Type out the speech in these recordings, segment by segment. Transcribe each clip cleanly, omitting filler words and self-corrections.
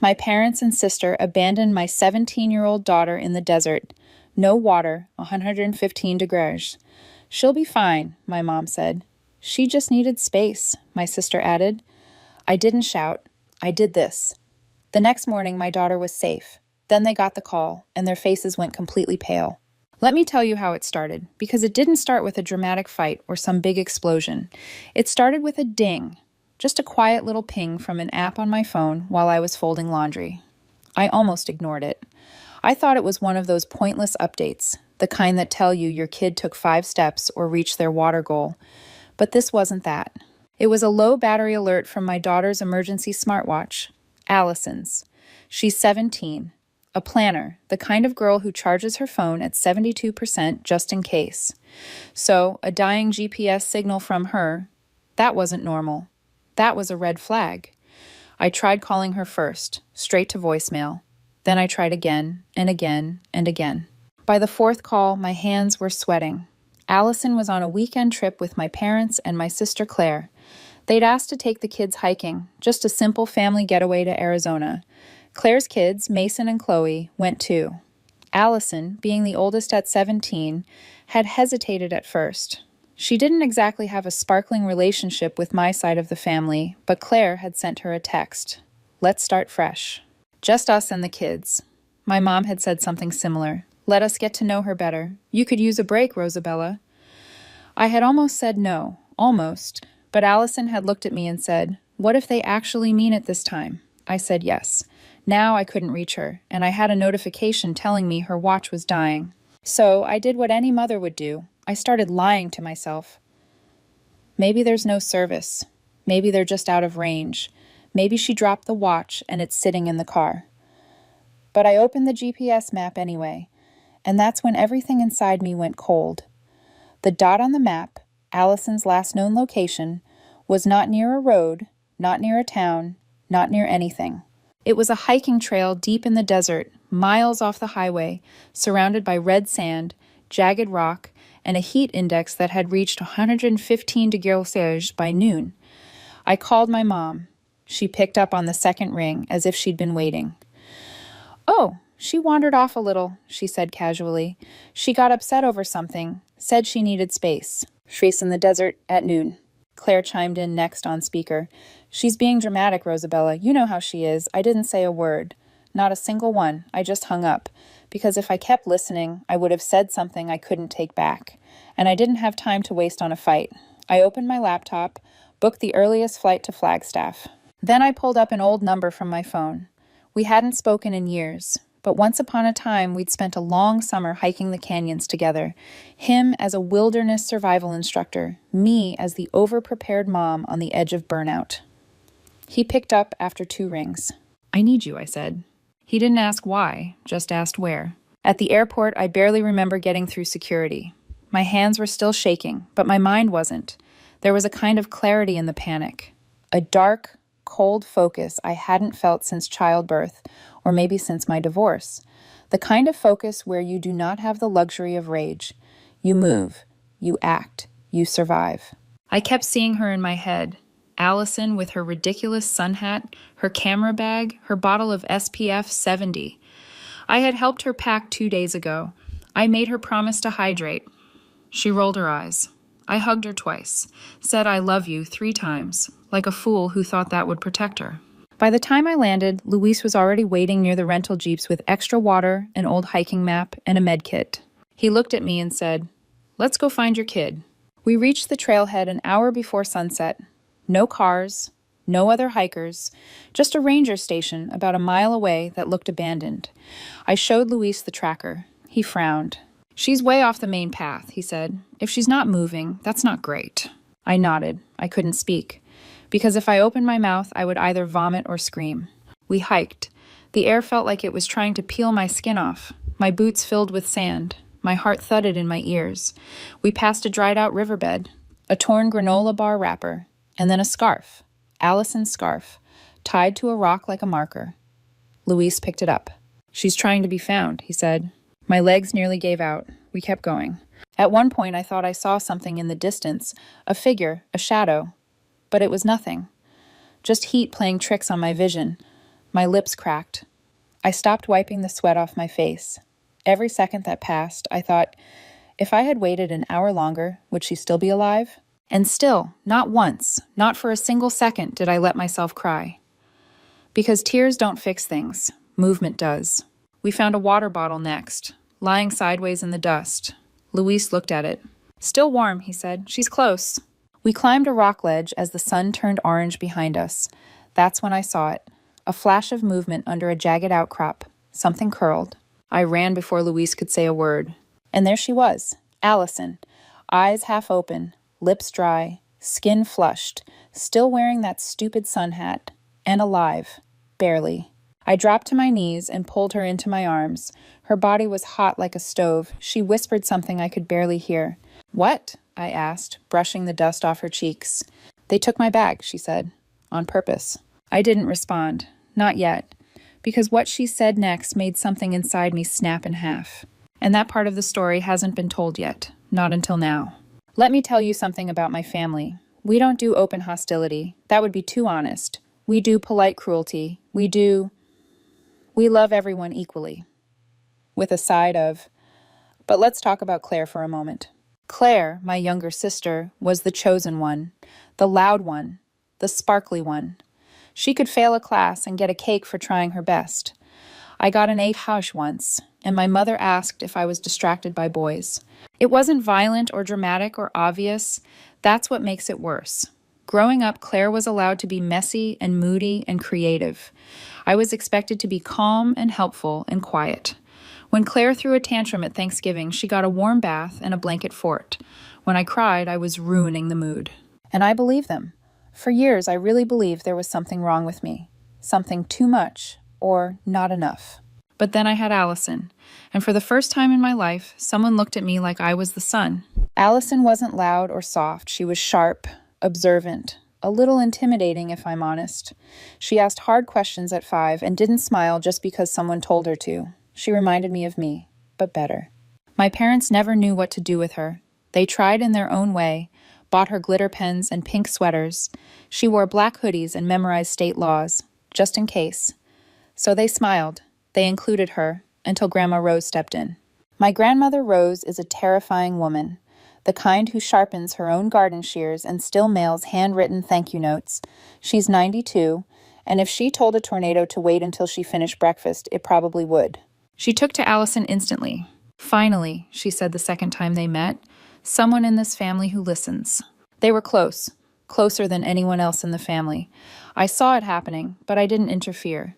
My parents and sister abandoned my 17-year-old daughter in the desert. No water, 115 degrees. She'll be fine, my mom said. She just needed space, my sister added. I didn't shout. I did this. The next morning, my daughter was safe. Then they got the call, and their faces went completely pale. Let me tell you how it started, because it didn't start with a dramatic fight or some big explosion. It started with a ding, just a quiet little ping from an app on my phone while I was folding laundry. I almost ignored it. I thought it was one of those pointless updates, the kind that tell you your kid took 5 steps or reached their water goal. But this wasn't that. It was a low battery alert from my daughter's emergency smartwatch, Allison's. She's 17, a planner, the kind of girl who charges her phone at 72% just in case. So, a dying GPS signal from her, that wasn't normal. That was a red flag. I tried calling her first, straight to voicemail. Then I tried again and again and again. By the 4th call, my hands were sweating. Allison was on a weekend trip with my parents and my sister Claire. They'd asked to take the kids hiking, just a simple family getaway to Arizona. Claire's kids, Mason and Chloe, went too. Allison, being the oldest at 17, had hesitated at first. She didn't exactly have a sparkling relationship with my side of the family, but Claire had sent her a text. Let's start fresh. Just us and the kids. My mom had said something similar. Let us get to know her better. You could use a break, Rosabella. I had almost said no, almost, but Allison had looked at me and said, what if they actually mean it this time? I said yes. Now I couldn't reach her, and I had a notification telling me her watch was dying. So I did what any mother would do. I started lying to myself. Maybe there's no service. Maybe they're just out of range. Maybe she dropped the watch and it's sitting in the car. But I opened the GPS map anyway, and that's when everything inside me went cold. The dot on the map, Allison's last known location, was not near a road, not near a town, not near anything. It was a hiking trail deep in the desert, miles off the highway, surrounded by red sand, jagged rock, and a heat index that had reached 115 degrees Celsius by noon. I called my mom. She picked up on the second ring as if she'd been waiting. Oh, she wandered off a little, she said casually. She got upset over something, said she needed space. She's in the desert at noon. Claire chimed in next on speaker. She's being dramatic, Rosabella. You know how she is. I didn't say a word. Not a single one. I just hung up. Because if I kept listening, I would have said something I couldn't take back. And I didn't have time to waste on a fight. I opened my laptop, booked the earliest flight to Flagstaff. Then I pulled up an old number from my phone. We hadn't spoken in years, but once upon a time we'd spent a long summer hiking the canyons together. Him as a wilderness survival instructor, me as the over-prepared mom on the edge of burnout. He picked up after 2 rings. I need you, I said. He didn't ask why, just asked where. At the airport, I barely remember getting through security. My hands were still shaking, but my mind wasn't. There was a kind of clarity in the panic. A dark, cold focus I hadn't felt since childbirth, or maybe since my divorce. The kind of focus where you do not have the luxury of rage. You move, you act, you survive. I kept seeing her in my head. Allison with her ridiculous sun hat, her camera bag, her bottle of SPF 70. I had helped her pack 2 days ago. I made her promise to hydrate. She rolled her eyes. I hugged her twice, said I love you 3 times, like a fool who thought that would protect her. By the time I landed, Luis was already waiting near the rental jeeps with extra water, an old hiking map, and a med kit. He looked at me and said, "Let's go find your kid." We reached the trailhead an hour before sunset. No cars, no other hikers, just a ranger station about a mile away that looked abandoned. I showed Luis the tracker. He frowned. "She's way off the main path," he said. "If she's not moving, that's not great." I nodded. I couldn't speak, because if I opened my mouth, I would either vomit or scream. We hiked. The air felt like it was trying to peel my skin off. My boots filled with sand. My heart thudded in my ears. We passed a dried-out riverbed, a torn granola bar wrapper, and then a scarf, Allison's scarf, tied to a rock like a marker. Luis picked it up. "She's trying to be found," he said. My legs nearly gave out. We kept going. At one point, I thought I saw something in the distance, a figure, a shadow. But it was nothing. Just heat playing tricks on my vision. My lips cracked. I stopped wiping the sweat off my face. Every second that passed, I thought, if I had waited an hour longer, would she still be alive? And still, not once, not for a single second, did I let myself cry. Because tears don't fix things. Movement does. We found a water bottle next, lying sideways in the dust. Luis looked at it. Still warm, he said. She's close. We climbed a rock ledge as the sun turned orange behind us. That's when I saw it. A flash of movement under a jagged outcrop. Something curled. I ran before Luis could say a word. And there she was, Allison, eyes half open, lips dry, skin flushed, still wearing that stupid sun hat, and alive, barely. I dropped to my knees and pulled her into my arms. Her body was hot like a stove. She whispered something I could barely hear. What? I asked, brushing the dust off her cheeks. They took my bag, she said, on purpose. I didn't respond, not yet, because what she said next made something inside me snap in half. And that part of the story hasn't been told yet, not until now. Let me tell you something about my family. We don't do open hostility. That would be too honest. We do polite cruelty. We love everyone equally. With a side of, but let's talk about Claire for a moment. Claire, my younger sister, was the chosen one, the loud one, the sparkly one. She could fail a class and get a cake for trying her best. I got an A hush once, and my mother asked if I was distracted by boys. It wasn't violent or dramatic or obvious. That's what makes it worse. Growing up, Claire was allowed to be messy and moody and creative. I was expected to be calm and helpful and quiet. When Claire threw a tantrum at Thanksgiving, she got a warm bath and a blanket fort. When I cried, I was ruining the mood. And I believed them. For years, I really believed there was something wrong with me. Something too much or not enough. But then I had Allison, and for the first time in my life, someone looked at me like I was the sun. Allison wasn't loud or soft. She was sharp, observant, a little intimidating if I'm honest. She asked hard questions at 5 and didn't smile just because someone told her to. She reminded me of me, but better. My parents never knew what to do with her. They tried in their own way, bought her glitter pens and pink sweaters. She wore black hoodies and memorized state laws, just in case. So they smiled. They included her, until Grandma Rose stepped in. My grandmother Rose is a terrifying woman, the kind who sharpens her own garden shears and still mails handwritten thank you notes. She's 92, and if she told a tornado to wait until she finished breakfast, it probably would. She took to Allison instantly. Finally, she said the second time they met, someone in this family who listens. They were close, closer than anyone else in the family. I saw it happening, but I didn't interfere.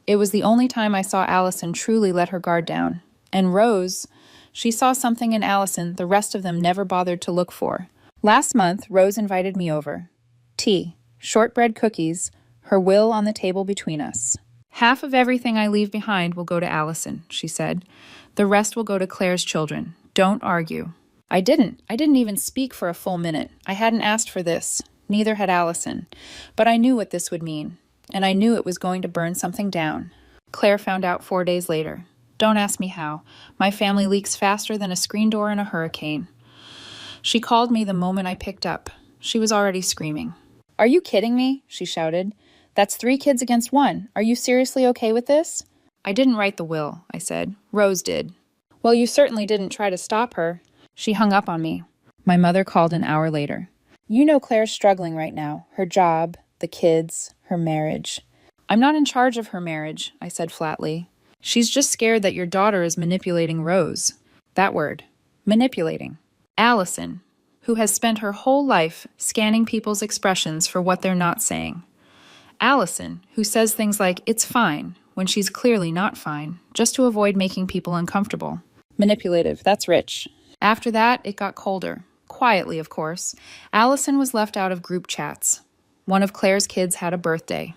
It was the only time I saw Allison truly let her guard down. And Rose, she saw something in Allison the rest of them never bothered to look for. Last month, Rose invited me over. Tea, shortbread cookies, her will on the table between us. Half of everything I leave behind will go to Allison, she said. The rest will go to Claire's children. Don't argue. I didn't even speak for a full minute. I hadn't asked for this. Neither had Allison. But I knew what this would mean. And I knew it was going to burn something down. Claire found out 4 days later. Don't ask me how. My family leaks faster than a screen door in a hurricane. She called me the moment I picked up. She was already screaming. Are you kidding me? She shouted. That's 3 kids against 1. Are you seriously okay with this? I didn't write the will, I said. Rose did. Well, you certainly didn't try to stop her. She hung up on me. My mother called an hour later. You know Claire's struggling right now. Her job, the kids, her marriage. I'm not in charge of her marriage, I said flatly. She's just scared that your daughter is manipulating Rose. That word. Manipulating. Allison, who has spent her whole life scanning people's expressions for what they're not saying. Allison, who says things like, it's fine, when she's clearly not fine, just to avoid making people uncomfortable. Manipulative, that's rich. After that, it got colder. Quietly, of course. Allison was left out of group chats. One of Claire's kids had a birthday.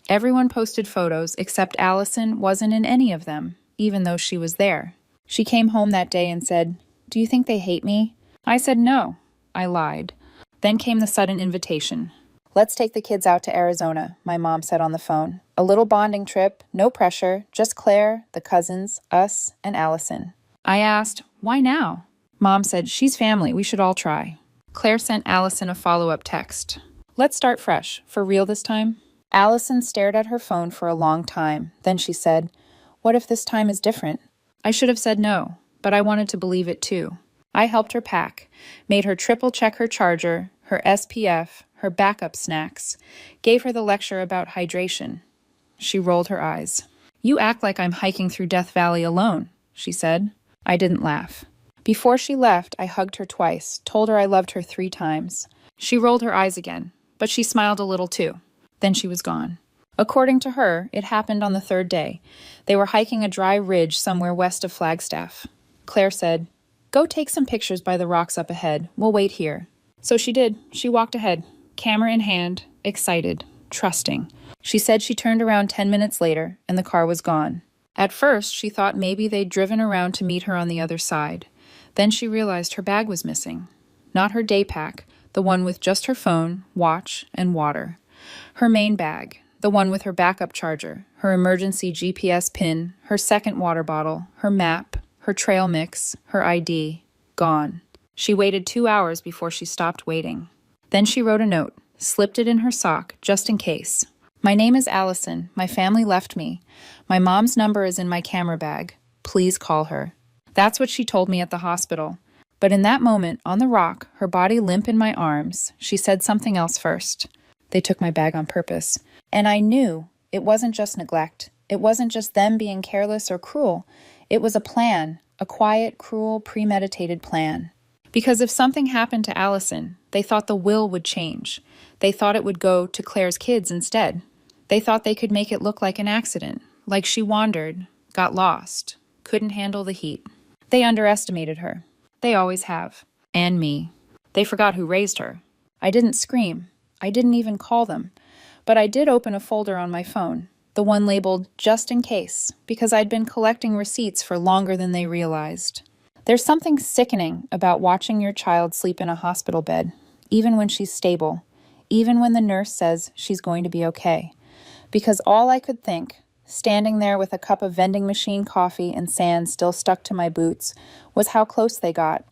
Everyone posted photos, except Allison wasn't in any of them, even though she was there. She came home that day and said, Do you think they hate me? I said no. I lied. Then came the sudden invitation. Let's take the kids out to Arizona, my mom said on the phone. A little bonding trip, no pressure, just Claire, the cousins, us, and Allison. I asked, why now? Mom said, she's family, we should all try. Claire sent Allison a follow-up text. Let's start fresh, for real this time. Allison stared at her phone for a long time. Then she said, "What if this time is different?" I should have said no, but I wanted to believe it too. I helped her pack, made her triple check her charger, her SPF, her backup snacks, gave her the lecture about hydration. She rolled her eyes. "You act like I'm hiking through Death Valley alone," she said. I didn't laugh. Before she left, I hugged her twice, told her I loved her 3 times. She rolled her eyes again, but she smiled a little too. Then she was gone. According to her, it happened on the 3rd day. They were hiking a dry ridge somewhere west of Flagstaff. Claire said, "Go take some pictures by the rocks up ahead. We'll wait here." So she did. She walked ahead, camera in hand, excited, trusting. She said she turned around 10 minutes later, and the car was gone. At first, she thought maybe they'd driven around to meet her on the other side. Then she realized her bag was missing. Not her day pack, the one with just her phone, watch, and water. Her main bag, the one with her backup charger, her emergency GPS pin, her second water bottle, her map, her trail mix, her ID, gone. She waited 2 hours before she stopped waiting. Then she wrote a note, slipped it in her sock, just in case. "My name is Allison. My family left me. My mom's number is in my camera bag. Please call her." That's what she told me at the hospital. But in that moment, on the rock, her body limp in my arms, she said something else first. "They took my bag on purpose." And I knew it wasn't just neglect. It wasn't just them being careless or cruel. It was a plan, a quiet, cruel, premeditated plan. Because if something happened to Allison, they thought the will would change. They thought it would go to Claire's kids instead. They thought they could make it look like an accident, like she wandered, got lost, couldn't handle the heat. They underestimated her. They always have. And me. They forgot who raised her. I didn't scream. I didn't even call them. But I did open a folder on my phone, the one labeled "just in case," because I'd been collecting receipts for longer than they realized. There's something sickening about watching your child sleep in a hospital bed, even when she's stable, even when the nurse says she's going to be okay. Because all I could think, standing there with a cup of vending machine coffee and sand still stuck to my boots, was how close they got,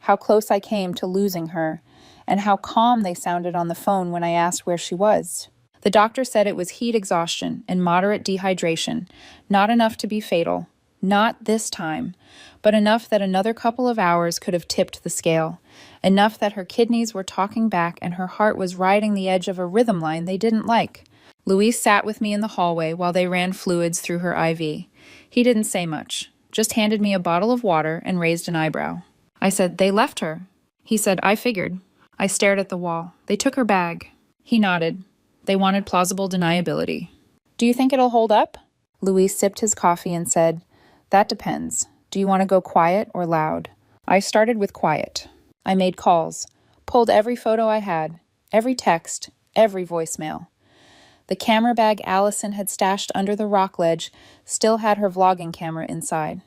how close I came to losing her, and how calm they sounded on the phone when I asked where she was. The doctor said it was heat exhaustion and moderate dehydration, not enough to be fatal, not this time, but enough that another couple of hours could have tipped the scale, enough that her kidneys were talking back and her heart was riding the edge of a rhythm line they didn't like. Luis sat with me in the hallway while they ran fluids through her IV. He didn't say much, just handed me a bottle of water and raised an eyebrow. I said, "They left her." He said, "I figured." I stared at the wall. "They took her bag." He nodded. They wanted plausible deniability. "Do you think it'll hold up?" Luis sipped his coffee and said, "That depends. Do you want to go quiet or loud?" I started with quiet. I made calls, pulled every photo I had, every text, every voicemail. The camera bag Allison had stashed under the rock ledge still had her vlogging camera inside.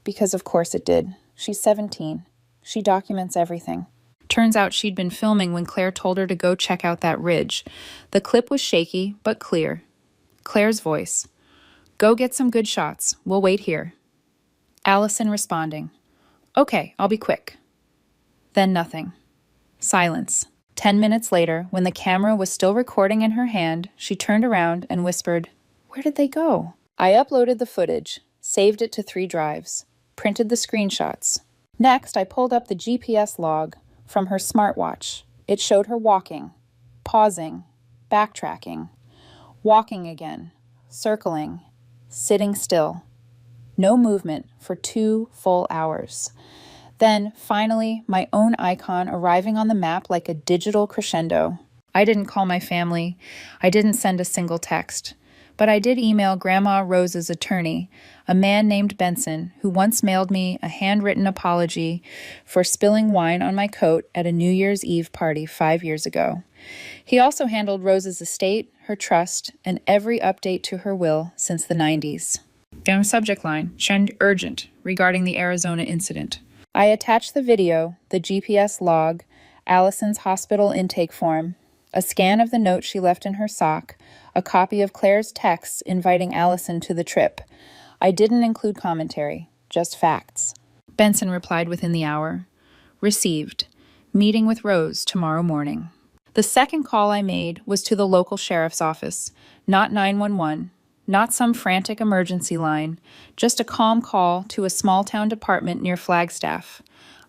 Because of course it did. She's 17. She documents everything. Turns out she'd been filming when Claire told her to go check out that ridge. The clip was shaky, but clear. Claire's voice. "Go get some good shots. We'll wait here." Allison responding. "Okay, I'll be quick." Then nothing. Silence. 10 minutes later, when the camera was still recording in her hand, she turned around and whispered, "Where did they go?" I uploaded the footage, saved it to 3 drives, printed the screenshots. Next, I pulled up the GPS log from her smartwatch. It showed her walking, pausing, backtracking, walking again, circling, sitting still. No movement for 2 full hours. Then, finally, my own icon arriving on the map like a digital crescendo. I didn't call my family. I didn't send a single text. But I did email Grandma Rose's attorney, a man named Benson, who once mailed me a handwritten apology for spilling wine on my coat at a New Year's Eve party 5 years ago. He also handled Rose's estate, her trust, and every update to her will since the 90s. Down subject line, "Send urgent," regarding the Arizona incident. I attached the video, the GPS log, Allison's hospital intake form, a scan of the note she left in her sock, a copy of Claire's texts inviting Allison to the trip. I didn't include commentary, just facts. Benson replied within the hour. "Received. Meeting with Rose tomorrow morning." The second call I made was to the local sheriff's office, not 911, not some frantic emergency line, just a calm call to a small town department near Flagstaff.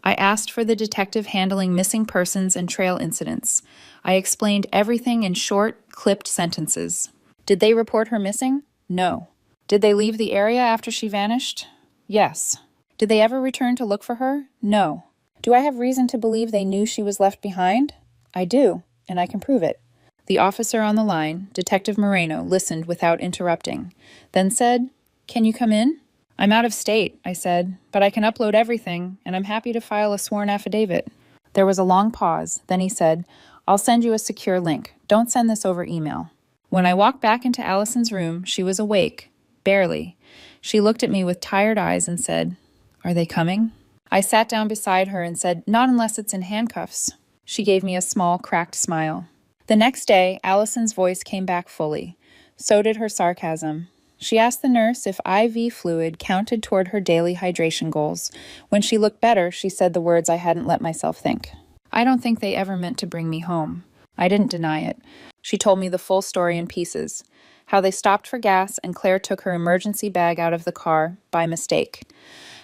I asked for the detective handling missing persons and trail incidents. I explained everything in short, clipped sentences. Did they report her missing? No. Did they leave the area after she vanished? Yes. Did they ever return to look for her? No. Do I have reason to believe they knew she was left behind? I do, and I can prove it. The officer on the line, Detective Moreno, listened without interrupting, then said, "Can you come in?" "I'm out of state," I said, "but I can upload everything, and I'm happy to file a sworn affidavit." There was a long pause. Then he said, "I'll send you a secure link. Don't send this over email." When I walked back into Allison's room, she was awake. Barely. She looked at me with tired eyes and said, "Are they coming?" I sat down beside her and said, "Not unless it's in handcuffs." She gave me a small, cracked smile. The next day, Allison's voice came back fully. So did her sarcasm. She asked the nurse if IV fluid counted toward her daily hydration goals. When she looked better, she said the words I hadn't let myself think. "I don't think they ever meant to bring me home." I didn't deny it. She told me the full story in pieces. How they stopped for gas and Claire took her emergency bag out of the car by mistake.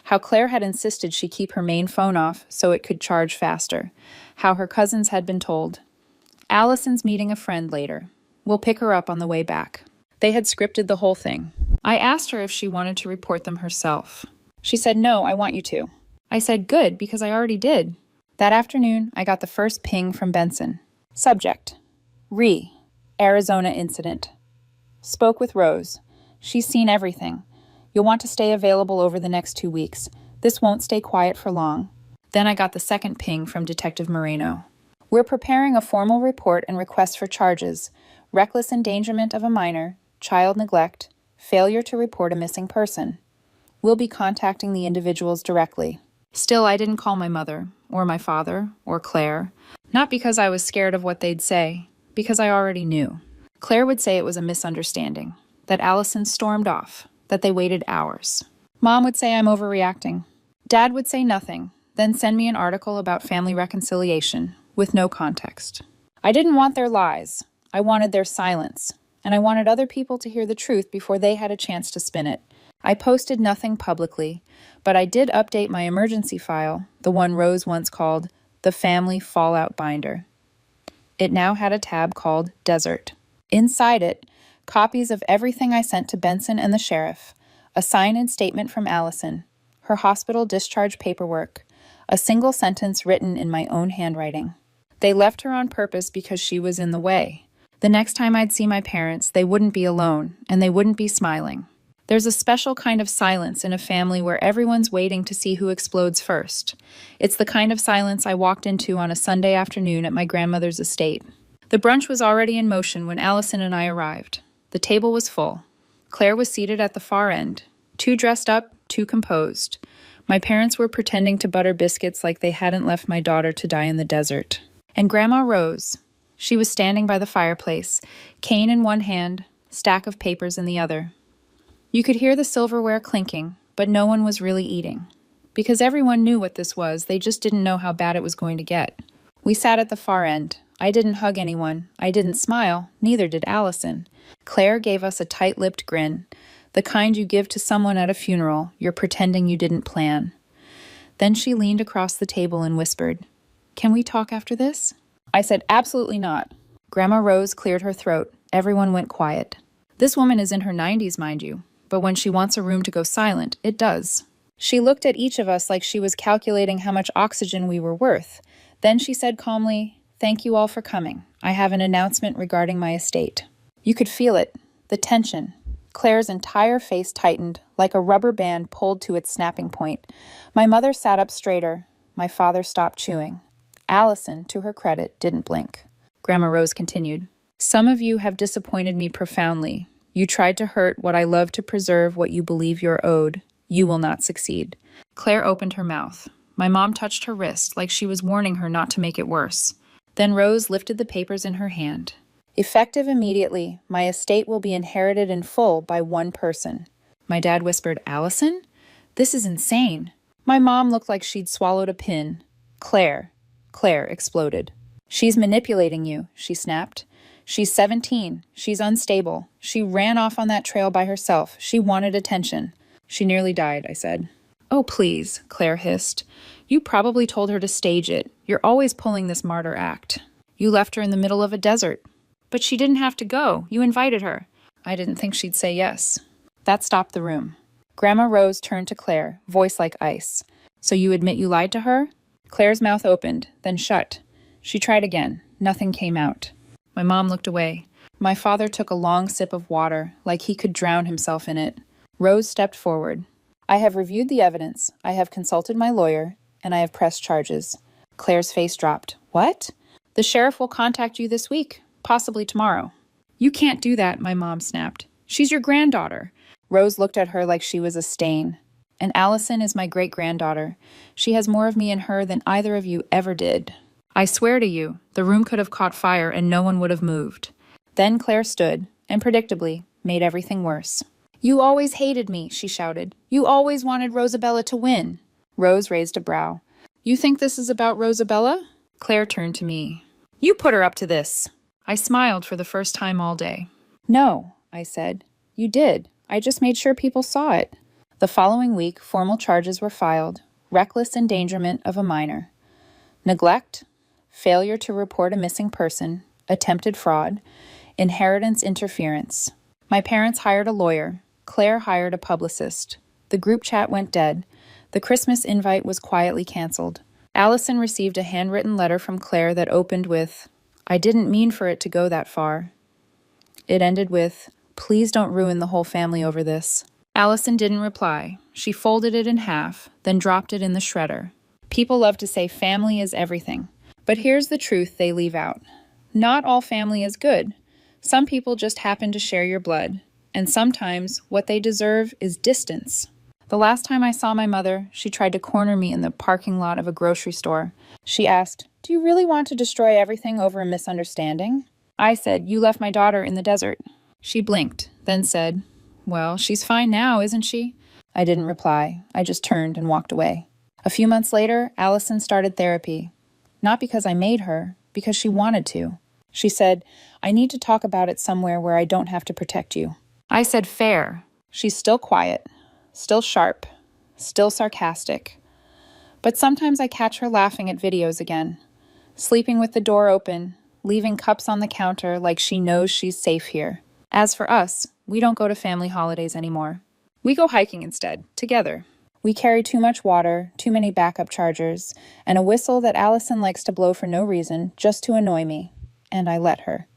How Claire had insisted she keep her main phone off so it could charge faster. How her cousins had been told. Allison's meeting a friend later. We'll pick her up on the way back. They had scripted the whole thing. I asked her if she wanted to report them herself. She said, "No, I want you to." I said, "Good, because I already did." That afternoon, I got the first ping from Benson. Subject: Arizona incident. Spoke with Rose. She's seen everything. You'll want to stay available over the next 2 weeks. This won't stay quiet for long. Then I got the second ping from Detective Moreno. We're preparing a formal report and request for charges: reckless endangerment of a minor, child neglect, failure to report a missing person. We'll be contacting the individuals directly. Still, I didn't call my mother, or my father, or Claire. Not because I was scared of what they'd say, because I already knew. Claire would say it was a misunderstanding, that Allison stormed off, that they waited hours. Mom would say I'm overreacting. Dad would say nothing, then send me an article about family reconciliation, with no context. I didn't want their lies. I wanted their silence. And I wanted other people to hear the truth before they had a chance to spin it. I posted nothing publicly, but I did update my emergency file, the one Rose once called the Family Fallout Binder. It now had a tab called Desert. Inside it, copies of everything I sent to Benson and the sheriff, a sign-in statement from Allison, her hospital discharge paperwork, a single sentence written in my own handwriting. They left her on purpose because she was in the way. The next time I'd see my parents, they wouldn't be alone, and they wouldn't be smiling. There's a special kind of silence in a family where everyone's waiting to see who explodes first. It's the kind of silence I walked into on a Sunday afternoon at my grandmother's estate. The brunch was already in motion when Allison and I arrived. The table was full. Claire was seated at the far end, too dressed up, too composed. My parents were pretending to butter biscuits like they hadn't left my daughter to die in the desert. And Grandma Rose. She was standing by the fireplace, cane in one hand, stack of papers in the other. You could hear the silverware clinking, but no one was really eating. Because everyone knew what this was, they just didn't know how bad it was going to get. We sat at the far end. I didn't hug anyone. I didn't smile. Neither did Allison. Claire gave us a tight-lipped grin, the kind you give to someone at a funeral you're pretending you didn't plan. Then she leaned across the table and whispered, "Can we talk after this?" I said, "Absolutely not." Grandma Rose cleared her throat. Everyone went quiet. This woman is in her 90s, mind you, but when she wants a room to go silent, it does. She looked at each of us like she was calculating how much oxygen we were worth. Then she said calmly, "Thank you all for coming. I have an announcement regarding my estate." You could feel it, the tension. Claire's entire face tightened, like a rubber band pulled to its snapping point. My mother sat up straighter. My father stopped chewing. Allison, to her credit, didn't blink. Grandma Rose continued, "Some of you have disappointed me profoundly. You tried to hurt what I love to preserve what you believe you're owed. You will not succeed." Claire opened her mouth. My mom touched her wrist like she was warning her not to make it worse. Then Rose lifted the papers in her hand. "Effective immediately, my estate will be inherited in full by one person." My dad whispered, "Allison? This is insane." My mom looked like she'd swallowed a pin. Claire exploded. She's manipulating you, she snapped. She's 17. She's unstable. She ran off on that trail by herself. She wanted attention. She nearly died, I said. Oh, please, Claire hissed. You probably told her to stage it. You're always pulling this martyr act. You left her in the middle of a desert. But she didn't have to go. You invited her. I didn't think she'd say yes. That stopped the room. Grandma Rose turned to Claire, voice like ice. So you admit you lied to her? Claire's mouth opened, then shut. She tried again. Nothing came out. My mom looked away. My father took a long sip of water, like he could drown himself in it. Rose stepped forward. I have reviewed the evidence. I have consulted my lawyer, and I have pressed charges. Claire's face dropped. What? The sheriff will contact you this week, possibly tomorrow. You can't do that, my mom snapped. She's your granddaughter. Rose looked at her like she was a stain. And Allison is my great-granddaughter. She has more of me in her than either of you ever did. I swear to you, the room could have caught fire and no one would have moved. Then Claire stood, and predictably, made everything worse. You always hated me, she shouted. You always wanted Rosabella to win. Rose raised a brow. You think this is about Rosabella? Claire turned to me. You put her up to this. I smiled for the first time all day. No, I said. You did. I just made sure people saw it. The following week, formal charges were filed. Reckless endangerment of a minor. Neglect, failure to report a missing person, attempted fraud, inheritance interference. My parents hired a lawyer. Claire hired a publicist. The group chat went dead. The Christmas invite was quietly canceled. Allison received a handwritten letter from Claire that opened with, I didn't mean for it to go that far. It ended with, please don't ruin the whole family over this. Allison didn't reply. She folded it in half, then dropped it in the shredder. People love to say family is everything. But here's the truth they leave out. Not all family is good. Some people just happen to share your blood. And sometimes what they deserve is distance. The last time I saw my mother, she tried to corner me in the parking lot of a grocery store. She asked, do you really want to destroy everything over a misunderstanding? I said, you left my daughter in the desert. She blinked, then said, well, she's fine now, isn't she? I didn't reply. I just turned and walked away. A few months later, Allison started therapy. Not because I made her, because she wanted to. She said, I need to talk about it somewhere where I don't have to protect you. I said, fair. She's still quiet, still sharp, still sarcastic. But sometimes I catch her laughing at videos again, sleeping with the door open, leaving cups on the counter like she knows she's safe here. As for us, we don't go to family holidays anymore. We go hiking instead, together. We carry too much water, too many backup chargers, and a whistle that Allison likes to blow for no reason, just to annoy me. And I let her.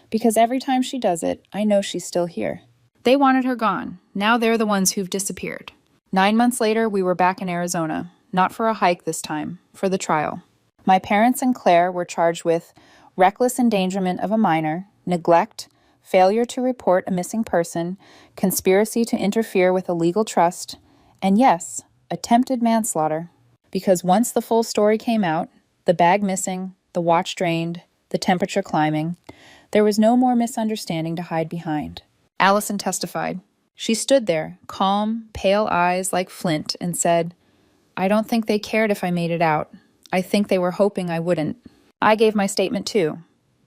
Because every time she does it, I know she's still here. They wanted her gone. Now they're the ones who've disappeared. 9 months later, we were back in Arizona. Not for a hike this time, for the trial. My parents and Claire were charged with reckless endangerment of a minor, neglect, failure to report a missing person, conspiracy to interfere with a legal trust, and yes, attempted manslaughter. Because once the full story came out, the bag missing, the watch drained, the temperature climbing, there was no more misunderstanding to hide behind. Allison testified. She stood there, calm, pale eyes like flint, and said, I don't think they cared if I made it out. I think they were hoping I wouldn't. I gave my statement too.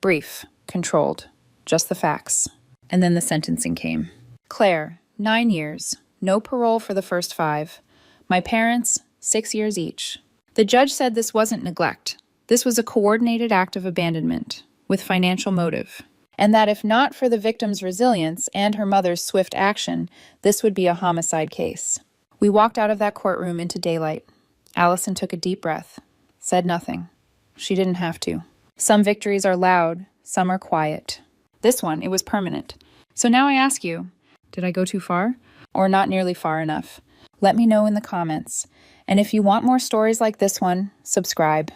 Brief, controlled, just the facts. And then the sentencing came. Claire, 9 years, no parole for the first 5. My parents, 6 years each. The judge said this wasn't neglect. This was a coordinated act of abandonment, with financial motive. And that if not for the victim's resilience and her mother's swift action, this would be a homicide case. We walked out of that courtroom into daylight. Allison took a deep breath, said nothing. She didn't have to. Some victories are loud, some are quiet. This one, it was permanent. So now I ask you, did I go too far? Or not nearly far enough? Let me know in the comments. And if you want more stories like this one, subscribe.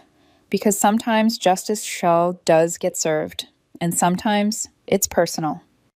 Because sometimes justice does get served. And sometimes it's personal.